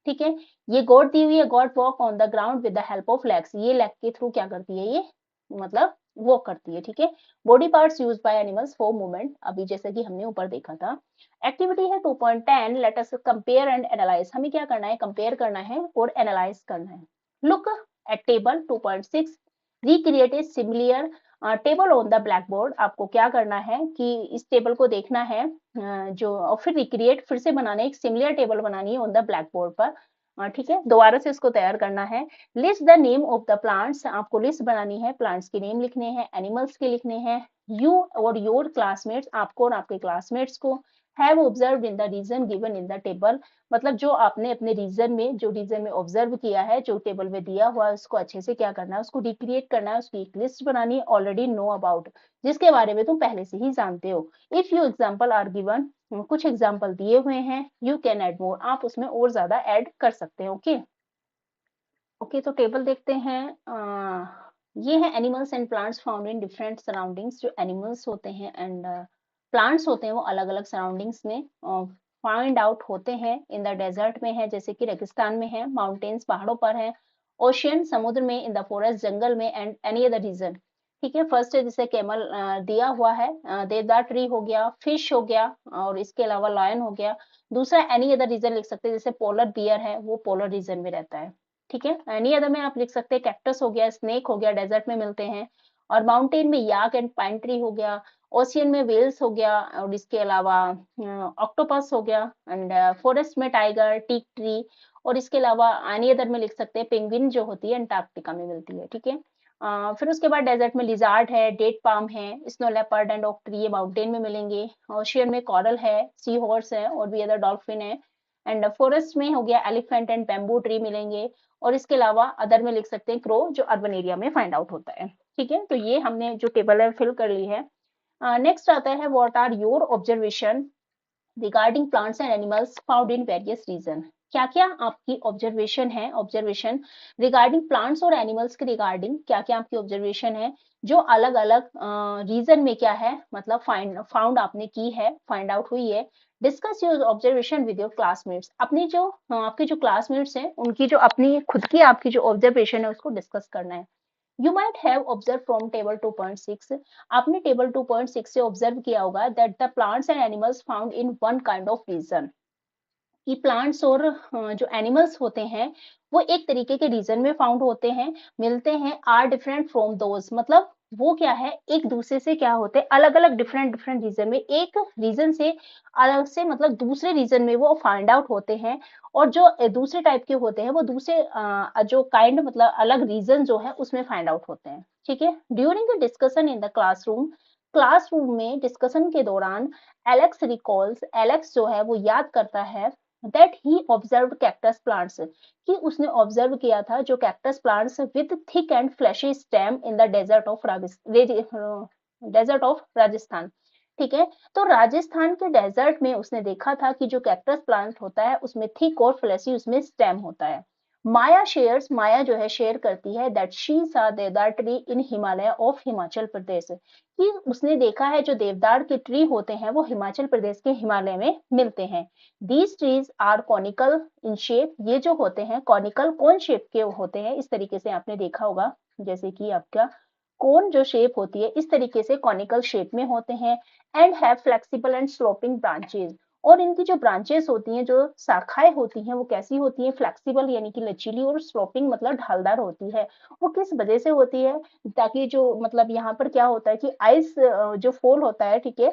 ठीक है। ये गॉड दी हुई है, God walk on the ground with the help of legs, ये लेग के थ्रू क्या करती है, ये मतलब वॉक करती है, ठीक है। Body parts used by animals for movement, अभी जैसे कि हमने ऊपर देखा था। एक्टिविटी है 2.10 let us compare and analyse, हमें क्या करना है, कंपेयर करना है और एनालाइज करना है। Look eight table 2.6 recreate a similar table on the black board, आपको क्या करना है कि इस टेबल को देखना है, जो और फिर रिक्रिएट, फिर से बनाना है, एक सिमिलर टेबल बनानी है ऑन द ब्लैक बोर्ड पर। ठीक है, दोबारा से इसको तैयार करना है। List the name of the plants, आपको लिस्ट बनानी है, प्लांट्स के नेम लिखने हैं, एनिमल्स के लिखने हैं। यू और योर क्लासमेट्स, आपको और आपके क्लासमेट्स को, have observed in the region given in the table, मतलब जो आपने अपने रीजन में, जो रीजन में ऑब्जर्व किया है, जो टेबल में दिया हुआ है, उसको अच्छे से क्या करना है, उसको रिक्रिएट करना है, उसकी एक लिस्ट बनानी है, ऑलरेडी नो अबाउट, जिसके बारे में तुम पहले से ही जानते हो। If you example are given, कुछ एग्जाम्पल दिए हुए हैं, यू कैन ऐड मोर, आप उसमें और ज्यादा ऐड कर सकते हैं। ओके ओके, तो टेबल देखते हैं। ये है animals and plants found in different surroundings, जो एनिमल्स होते हैं एंड प्लांट्स होते हैं वो अलग अलग सराउंडिंग्स में फाइंड आउट होते हैं। इन द डेजर्ट में है, जैसे कि रेगिस्तान में है, माउंटेन्स पहाड़ों पर है, ओशियन समुद्र में, इन द फॉरेस्ट जंगल में, एंड एनी अदर रीजन। ठीक है, फर्स्ट है जैसे केमल दिया हुआ है, देवदार ट्री हो गया, फिश हो गया, और इसके अलावा लायन हो गया। दूसरा एनी अदर रीजन लिख सकते हैं, जैसे पोलर बियर है, वो पोलर रीजन में रहता है। ठीक है, एनी अदर में आप लिख सकते हैं कैक्टस हो गया, स्नेक हो गया, डेजर्ट में मिलते हैं। और माउंटेन में याक एंड पाइन ट्री हो गया, ओशियन में वेल्स हो गया, और इसके अलावा ऑक्टोपस हो गया, एंड फॉरेस्ट में टाइगर, टीक ट्री, और इसके अलावा एनी अदर में लिख सकते हैं पेंगुइन, जो होती है अंटार्कटिका में मिलती है। ठीक है, फिर उसके बाद डेजर्ट में लिजार्ड है, डेट पाम है, snow leopard and oak tree, ये माउंटेन में मिलेंगे। ओशियन में कॉरल है, सी हॉर्स है, और भी अदर डॉल्फिन है। एंड फॉरेस्ट में हो गया एलिफेंट एंड बैम्बू ट्री मिलेंगे। और इसके अलावा अदर में लिख सकते हैं क्रो, जो अर्बन एरिया में फाइंड आउट होता है। ठीक है, तो ये हमने जो टेबल है फिल कर ली है। नेक्स्ट आता है, what are your observation regarding plants and animals found in various region. क्या क्या आपकी ऑब्जर्वेशन है, ऑब्जर्वेशन रिगार्डिंग प्लांट्स और एनिमल्स के रिगार्डिंग क्या क्या आपकी ऑब्जर्वेशन है, जो अलग अलग रीजन में क्या है, मतलब फाउंड आपने की है, फाइंड आउट हुई है। Discuss your observation with your classmates, अपनी जो आपके जो क्लासमेट्स हैं उनकी जो अपनी खुद की आपकी जो ऑब्जर्वेशन है उसको डिस्कस करना है। You might have observed from table 2.6, आपने टेबल 2.6 से ऑब्जर्व किया होगा that the plants and animals found in one kind of region, कि प्लांट्स और जो एनिमल्स होते हैं वो एक तरीके के रीजन में फाउंड होते हैं, मिलते हैं, आर डिफरेंट फ्रॉम दोज, मतलब वो क्या है, एक दूसरे से क्या होते हैं, अलग अलग डिफरेंट डिफरेंट रीजन में, एक रीजन से अलग से, मतलब दूसरे रीजन में वो फाइंड आउट होते हैं। और जो दूसरे टाइप के होते हैं वो दूसरे जो काइंड, मतलब अलग रीजन जो है उसमें फाइंड आउट होते हैं। ठीक है, during the discussion in the classroom, classroom में डिस्कशन के दौरान एलेक्स रिकॉल्स, एलेक्स जो है वो याद करता है that he observed cactus plants, कि उसने ऑब्जर्व किया था जो cactus plants with thick and fleshy stem in the desert of Rajasthan. ठीक है, तो राजस्थान के डेजर्ट में उसने देखा था कि जो कैक्टस प्लांट होता है उसमें थिक और फ्लैशी उसमें स्टेम होता है। माया शेयर्स, माया जो है शेयर करती है that she saw deodar tree in Himalaya of Himachal Pradesh, कि उसने देखा है जो देवदार के ट्री होते हैं वो हिमाचल प्रदेश के हिमालय में मिलते हैं। These trees are conical in shape, ये जो होते हैं कॉनिकल, कौन शेप के होते हैं, इस तरीके से आपने देखा होगा, जैसे कि आपका कोन जो शेप होती है इस तरीके से कॉनिकल शेप में होते हैं। And have flexible and sloping branches, और इनकी जो ब्रांचेस होती हैं, जो शाखाएं होती हैं, वो कैसी होती हैं, फ्लेक्सिबल यानी कि लचीली, और स्लोपिंग मतलब ढालदार होती है। वो किस वजह से होती है, ताकि जो मतलब यहाँ पर क्या होता है कि आइस जो फॉल होता है, ठीक है,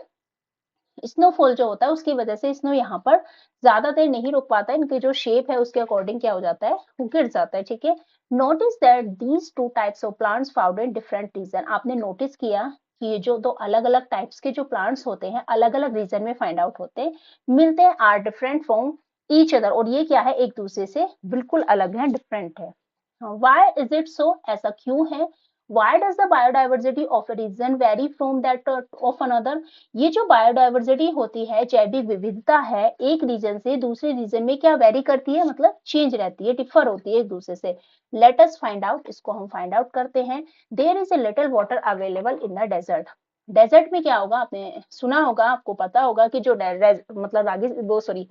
स्नोफॉल जो होता है उसकी वजह से स्नो यहाँ पर ज्यादा देर नहीं रुक पाता है, इनके जो शेप है उसके अकॉर्डिंग क्या हो जाता है, वो गिर जाता है। ठीक है, notice that these two types of plants found in different region, आपने नोटिस किया कि ये जो दो अलग अलग टाइप्स के जो प्लांट्स होते हैं अलग अलग रीजन में फाइंड आउट होते हैं, मिलते हैं, are different from each other, और ये क्या है, एक दूसरे से बिल्कुल अलग है, डिफरेंट है। वाई इज इट सो, ऐसा क्यों है। Why does the biodiversity of a region vary from that of another, ये जो बायोडाइवर्सिटी होती है, जैविक विविधता है, एक रीजन से दूसरे रीजन में क्या वेरी करती है, मतलब चेंज रहती है, डिफर होती है एक दूसरे से। लेट अस फाइंड आउट, इसको हम फाइंड आउट करते हैं। There is a little water available in the desert, desert में क्या होगा, आपने सुना होगा, आपको पता होगा कि जो मतलब वो सॉरी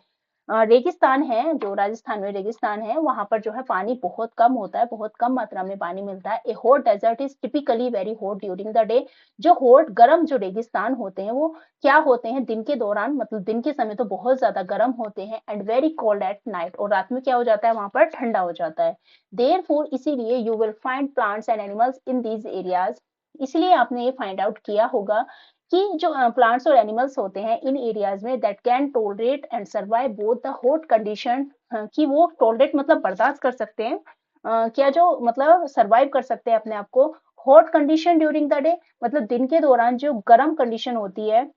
रेगिस्तान है, जो राजस्थान में रेगिस्तान है, वहां पर जो है पानी बहुत कम होता है, बहुत कम मात्रा में पानी मिलता है। A hot desert is typically very hot during the day, जो हॉट गर्म जो रेगिस्तान होते हैं वो क्या होते हैं, दिन के दौरान, मतलब दिन के समय तो बहुत ज्यादा गर्म होते हैं, and very cold at night, और रात में क्या हो जाता है, वहां पर ठंडा हो जाता है। देयरफॉर, इसीलिए you will find plants and animals in these areas, इसलिए आपने ये फाइंड आउट किया होगा कि जो प्लांट्स और एनिमल्स होते हैं इन एरियाज में that can tolerate and survive both the hot condition, कि वो टोलरेट मतलब बर्दाश्त कर सकते हैं, क्या जो मतलब सर्वाइव कर सकते हैं अपने आप को hot condition during the day, मतलब दिन के दौरान जो गर्म कंडीशन होती है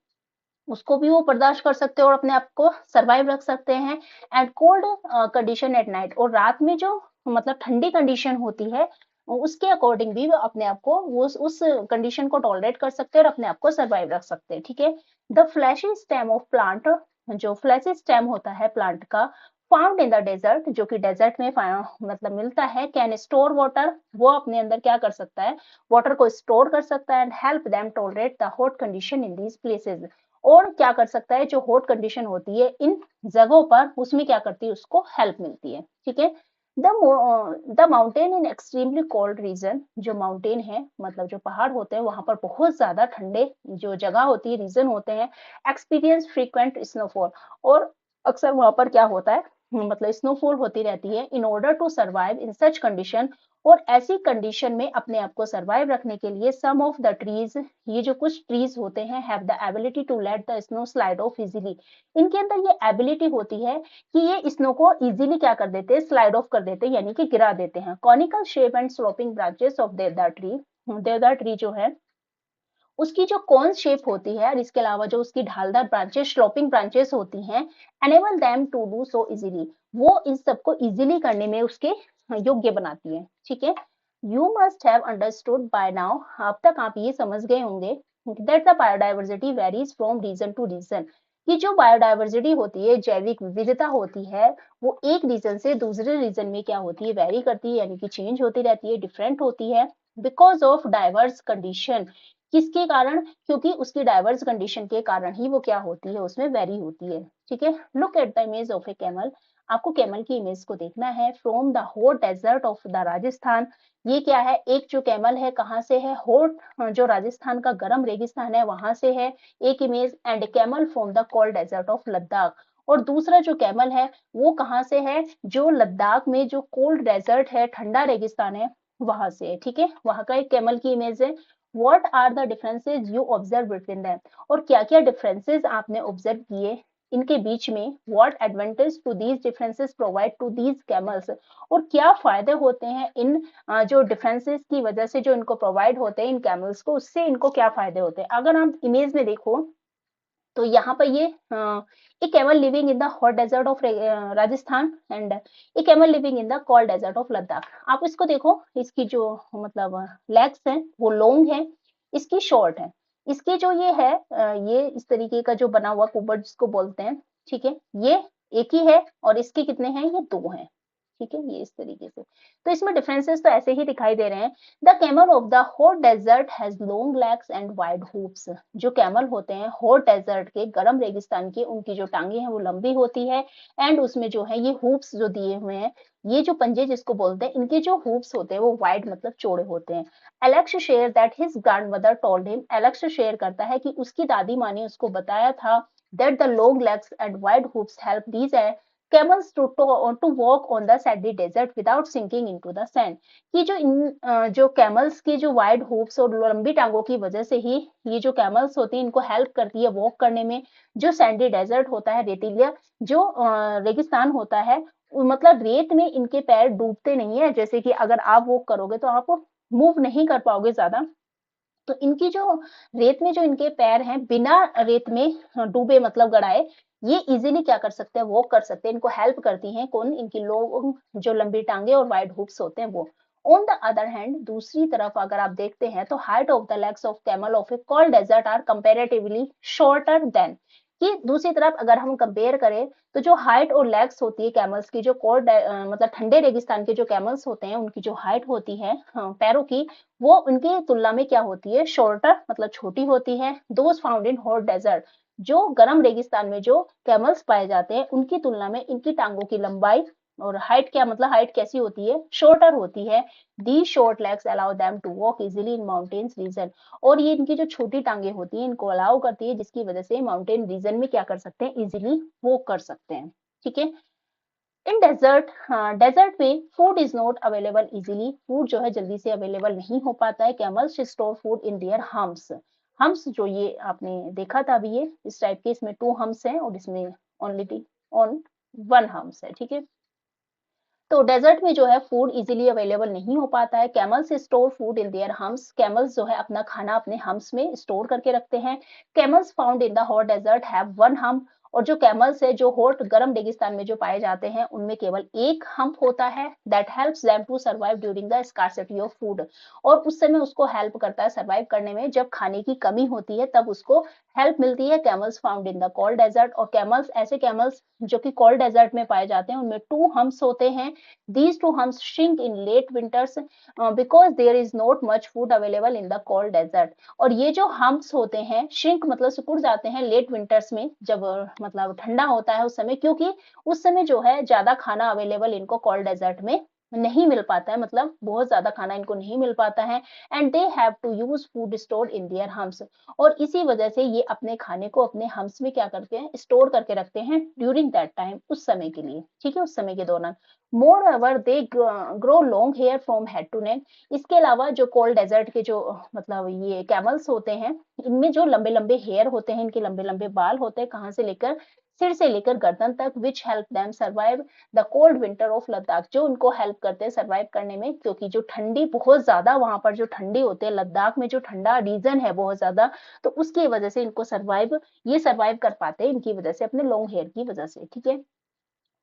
उसको भी वो बर्दाश्त कर सकते हैं और अपने आप को सर्वाइव रख सकते हैं। And cold condition at night, और रात में जो मतलब ठंडी कंडीशन होती है उसके अकॉर्डिंग भी वो अपने आप को वो उस कंडीशन को टॉलरेट कर सकते हैं और अपने आप को सर्वाइव रख सकते हैं। ठीक है। The fleshy stem of plant, जो फ्लैशी स्टेम होता है प्लांट का, फाउंड इन द डेजर्ट, जो कि डेजर्ट में मतलब मिलता है, कैन स्टोर वाटर, वो अपने अंदर क्या कर सकता है, वाटर को स्टोर कर सकता है, and help them tolerate the hot condition in these places, और क्या कर सकता है जो हॉट कंडीशन होती है इन जगहों पर उसमें क्या करती है उसको हेल्प मिलती है। ठीक है। The mountain in extremely cold region, जो माउंटेन है मतलब जो पहाड़ होते हैं वहां पर बहुत ज्यादा ठंडे जो जगह होती है रीजन होते हैं, एक्सपीरियंस फ्रीक्वेंट स्नोफॉल, और अक्सर वहां पर क्या होता है मतलब स्नोफॉल होती रहती है। In order to survive in such condition, और ऐसी कंडीशन में अपने आप को सर्वाइव रखने के लिए सम ऑफ द ट्रीज, ये जो कुछ ट्रीज होते हैं, have the ability to let the snow slide off easily, इनके अंदर ये एबिलिटी होती है कि ये स्नो को इजीली क्या कर देते हैं, स्लाइड ऑफ कर देते हैं, यानी कि गिरा देते हैं। Conical shape and sloping branches of देवदार ट्री, देवदार ट्री जो है उसकी जो कॉन शेप होती है और इसके अलावा जो उसकी ढालदार ब्रांचेस स्लोपिंग ब्रांचेस होती हैं, enable them to do so easily, वो इन सबको इजीली करने में उसके योग्य बनाती है। ठीक है। You must have understood by now, अब तक आप ये समझ गए होंगे that the biodiversity varies from region to region, कि जो बायोडाइवर्सिटी होती है जैविक विविधता होती है वो एक रीजन से दूसरे रीजन में क्या होती है, वेरी करती है, यानी कि चेंज होती रहती है, डिफरेंट होती है, बिकॉज ऑफ डाइवर्स कंडीशन, किसके कारण, क्योंकि उसकी डाइवर्स कंडीशन के कारण ही वो क्या होती है उसमें वेरी होती है। ठीक है। Look at the image of a camel, आपको कैमल की इमेज को देखना है, from the hot desert of the Rajasthan, ये क्या है, एक जो कैमल है कहाँ से है, हॉट जो राजस्थान का गर्म रेगिस्तान है वहां से है एक image, and camel from the cold desert of Ladakh, और दूसरा जो कैमल है वो कहाँ से है, जो लद्दाख में जो कोल्ड डेजर्ट है ठंडा रेगिस्तान है वहां से है। ठीक है। वहां का एक कैमल की इमेज है। What are the differences you observe between them, और क्या क्या डिफरेंसेस आपने ऑब्जर्व किए इनके बीच में, what advantage to these differences provide to these camels, और क्या फायदे होते हैं इन जो डिफरेंसेस की वजह से जो इनको प्रोवाइड होते हैं इन कैमल्स को, उससे इनको क्या फायदे होते हैं। अगर आप इमेज में देखो तो यहाँ पर ये एक camel living in the hot desert of Rajasthan and एक camel living in the cold desert of Ladakh. आप इसको देखो, इसकी जो मतलब लेग्स हैं वो लॉन्ग है, इसकी शॉर्ट है, इसकी जो ये है ये इस तरीके का जो बना हुआ कुबड़ जिसको बोलते हैं, ठीक है, ये एक ही है, और इसके कितने हैं, ये दो हैं। ठीक है, ये इस तरीके से, तो इसमें डिफरेंसेस तो ऐसे ही दिखाई दे रहे हैं। The camel of the hot desert has long legs and wide hoofs, जो कैमल होते हैं हॉट डेजर्ट के गर्म रेगिस्तान के, उनकी जो टांगे हैं वो लंबी होती है, एंड उसमें जो है ये हूप्स जो दिए हुए हैं, ये जो पंजे जिसको बोलते हैं, इनके जो हूप्स होते हैं वो वाइड मतलब चौड़े होते हैं। Alex share that his grandmother told him, Alex share करता है कि उसकी दादी माँ ने उसको बताया था that the long legs and wide hoops help these camels to walk on the sandy desert without sinking into the sand, कि जो जो कैमल्स की जो वाइड हूप्स और लंबी टांगों की वजह से ही ये जो कैमल्स होती है इनको हेल्प करती है वॉक करने में। जो सैंडी डेजर्ट होता है, रेतीला जो रेगिस्तान होता है, मतलब रेत में इनके पैर डूबते नहीं है, जैसे कि अगर आप वॉक करोगे तो आप मूव नहीं कर पाओगे ज्यादा, तो इनकी जो रेत में जो इनके पैर हैं बिना रेत में डूबे मतलब गड़ाए, ये इजीली क्या कर सकते हैं, वॉक कर सकते हैं, इनको हेल्प करती हैं कौन, इनकी लोग जो लंबी टांगे और वाइड हुप्स होते हैं वो। ऑन द अदर हैंड, दूसरी तरफ अगर आप देखते हैं तो height of the legs of camel of a cold desert are comparatively shorter than, कि दूसरी तरफ अगर हम कंपेयर करें तो जो हाइट और लेग्स होती है कैमल्स की, जो कोल्ड मतलब ठंडे रेगिस्तान के जो कैमल्स होते हैं उनकी जो हाइट होती है पैरों की, वो उनकी तुलना में क्या होती है, शॉर्टर मतलब छोटी होती है। Those found in hot desert, जो गर्म रेगिस्तान में जो कैमल्स पाए जाते हैं उनकी तुलना में इनकी टांगों की लंबाई और हाइट, क्या मतलब हाइट कैसी होती है, शॉर्टर होती है। The short legs allow them to walk easily in mountains region, और ये इनकी जो छोटी टांगे होती हैं इनको अलाउ करती है जिसकी वजह से माउंटेन रीजन में क्या कर सकते हैं, इजीली वॉक कर सकते हैं। ठीक है। इन डेजर्ट, डेजर्ट में food is not available easily, food जो है जल्दी से अवेलेबल नहीं हो पाता है। Camels store food in their humps, humps जो ये आपने देखा था अभी, ये इस टाइप के, इसमें 2 हम्स हैं और इसमें ओनली ऑन 1 हम्स है, ठीक है। तो डेजर्ट में जो है फूड इजीली अवेलेबल नहीं हो पाता है। Camels store food in their humps, camels जो है अपना खाना अपने हम्स में स्टोर करके रखते हैं। Camels found in the hot desert have 1 hump, और जो कैमल्स है जो हॉट गर्म रेगिस्तान में जो पाए जाते हैं उनमें केवल एक हम्प होता है। That helps them to survive during the scarcity of food, और उस समय उसको हेल्प करता है सर्वाइव करने में, जब खाने की कमी होती है तब उसको हेल्प मिलती है। Camels found in the cold desert, और कैमल्स, ऐसे कैमल्स जो कि कोल्ड डेजर्ट में पाए जाते हैं उनमें 2 हम्प्स होते हैं। These two humps shrink in late winters because there is not much food available in the cold desert. और ये जो humps होते हैं, shrink मतलब सिकुड़ जाते हैं late winters में, जब मतलब ठंडा होता है उस समय, क्योंकि उस समय जो है ज्यादा खाना अवेलेबल इनको cold desert में नहीं मिल पाता है, मतलब बहुत ज्यादा खाना इनको नहीं मिल पाता है। And they have to use food store in their humps, और इसी वजह से ये अपने खाने को अपने हम्स में क्या करते हैं, स्टोर करके रखते हैं ड्यूरिंग दैट टाइम, उस समय के लिए, ठीक है, उस समय के दौरान। More they grow long hair from head to neck, इसके अलावा जो कोल्ड डेजर्ट के जो मतलब ये कैमल्स होते हैं, इनमें जो लंबे लंबे हेयर होते हैं, इनके लंबे लंबे बाल होते हैं, कहाँ से लेकर, सिर से लेकर गर्दन तक, which help them survive the cold winter of Ladakh, जो उनको हेल्प करते हैं सर्वाइव करने में, क्योंकि जो ठंडी बहुत ज्यादा वहां पर जो ठंडी होते हैं, लद्दाख में जो ठंडा रीजन है बहुत ज्यादा, तो उसकी वजह से इनको सर्वाइव, ये सर्वाइव कर पाते हैं इनकी वजह से, अपने लॉन्ग हेयर की वजह से, ठीक है।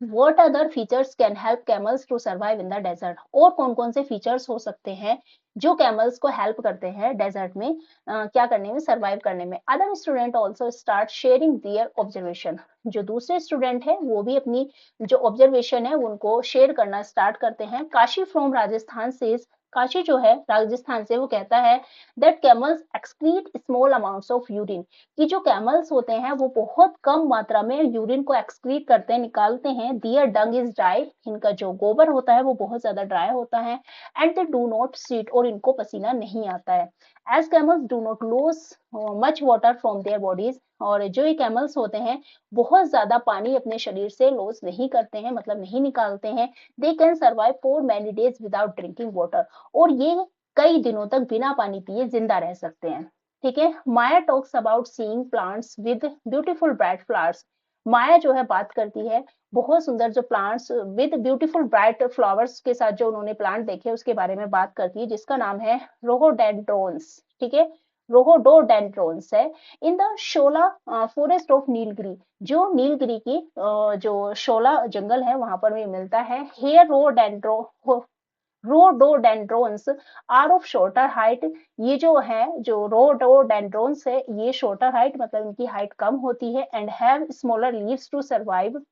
What other features can help camels to survive in the desert? और कौन-कौन से फीचर्स हो सकते हैं जो कैमल्स को हेल्प करते हैं डेजर्ट में क्या करने में, सर्वाइव करने में। Other student also start sharing their observation, जो दूसरे स्टूडेंट हैं वो भी अपनी जो ऑब्जर्वेशन है उनको शेयर करना स्टार्ट करते हैं। काशी फ्रॉम राजस्थान से, काशी जो है राजस्थान से, वो कहता है that camels excrete small amounts of urine, कि जो कैमल्स होते हैं वो बहुत कम मात्रा में यूरिन को एक्सक्रीट करते हैं, निकालते हैं। दियर डंग इज ड्राई, इनका जो गोबर होता है वो बहुत ज्यादा ड्राई होता है। And they do not sweat, और इनको पसीना नहीं आता है। As camels do not lose much water from their bodies, और जो ये कैमल्स होते हैं बहुत ज्यादा पानी अपने शरीर से लॉस नहीं करते हैं, मतलब नहीं निकालते हैं। They can survive for many days without drinking water, और ये कई दिनों तक बिना पानी पिए जिंदा रह सकते हैं, ठीक है। Maya talks about seeing plants with beautiful bright flowers, Maya जो है बात करती है बहुत सुंदर जो plants with beautiful bright flowers के साथ, जो उन्होंने प्लांट देखे उसके बारे में बात करती है, जिसका नाम है रोहोडेंड्रोन्स, ठीक है, रोहोडोडेंड्रोन्स है। In the Shola forest of Nilgiri, जो नीलगिरी की जो शोला जंगल है वहां पर भी मिलता है। Here rhododendrons are of shorter height, ये जो है जो रोडोडेंड्रोन्स है ये शॉर्टर हाइट, मतलब इनकी हाइट कम होती है। And have smaller leaves to survive,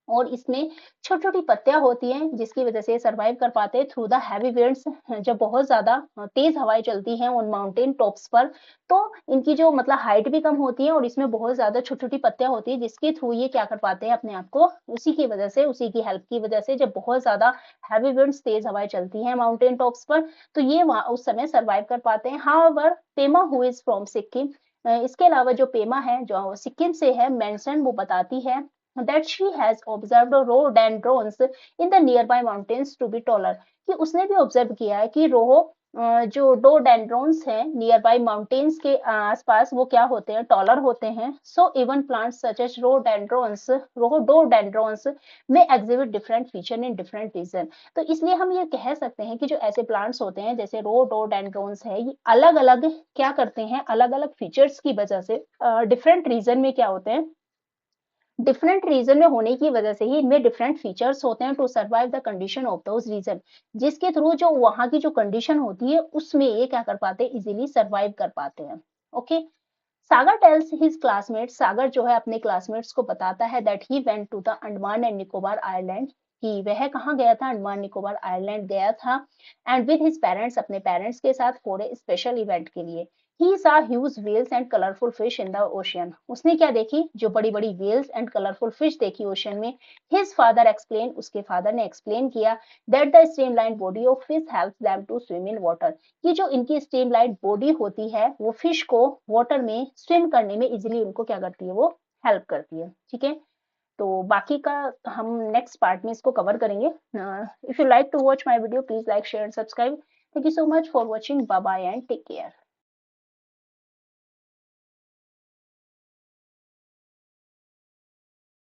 और इसमें छोटी छोटी पत्तियां होती हैं जिसकी वजह से सर्वाइव कर पाते हैं थ्रू द हैवी विंड्स, जब बहुत ज्यादा तेज हवाएं चलती हैं उन माउंटेन टॉप्स पर, तो इनकी जो मतलब हाइट भी कम होती है और इसमें बहुत ज्यादा छोटी छोटी पत्तियां होती है, जिसके थ्रू ये क्या कर पाते हैं अपने आप को, उसी की वजह से, उसी की हेल्प की वजह से, जब बहुत ज्यादा हैवी विंड्स तेज हवाएं चलती हैं माउंटेन टॉप्स पर, तो ये वहां उस समय सर्वाइव कर पाते हैं। However Pema who is from Sikkim, इसके अलावा जो पेमा है जो सिक्किम से है, मेंशन वो बताती है that she has observed rhododendrons in the nearby mountains to be taller, कि उसने भी ऑब्जर्व किया है कि रोहो जो डोडेंड्रॉन्स हैं नियर बाय माउंटेन्स के आसपास वो क्या होते हैं, टॉलर होते हैं। So even plants such as rhododendrons में exhibit different feature in different region, तो इसलिए हम ये कह सकते हैं कि जो ऐसे प्लांट्स होते हैं जैसे रोडोडेंड्रॉन्स है, ये अलग अलग क्या करते हैं, अलग अलग फीचर्स की वजह से डिफरेंट रीजन में क्या होते हैं, डिफरेंट रीजन में होने की वजह से ही इनमें डिफरेंट फीचर्स होते हैं to survive the condition of those region, जिसके थ्रू जो वहां की जो कंडीशन होती है उसमें ये क्या कर पाते हैं, इजीली सर्वाइव कर पाते हैं। Okay, Sagar tells his classmates, Sagar जो है अपने क्लासमेट्स को बताता है that he went to the Andaman and Nicobar island, कि वह कहाँ गया था, अंडमान निकोबार आइलैंड गया था। एंड विद हिज पेरेंट्स, अपने पेरेंट्स के साथ फॉर ए स्पेशल इवेंट के लिए। He saw huge whales and colourful fish in the ocean, उसने क्या देखी, जो बड़ी बड़ी व्हेल्स एंड कलरफुल फिश देखी ओशियन में। हिज फादर एक्सप्लेन, उसके फादर ने एक्सप्लेन किया that the streamline body of fish helps them to swim in water, कि जो इनकी स्ट्रीमलाइन बॉडी होती है वो फिश को वाटर में स्विम करने में इजीली उनको क्या करती है, वो हेल्प करती है, ठीक है। तो बाकी का हम नेक्स्ट पार्ट में इसको कवर करेंगे। If you like to watch my video, please like share subscribe. Thank you so much for watching. Bye bye and take care.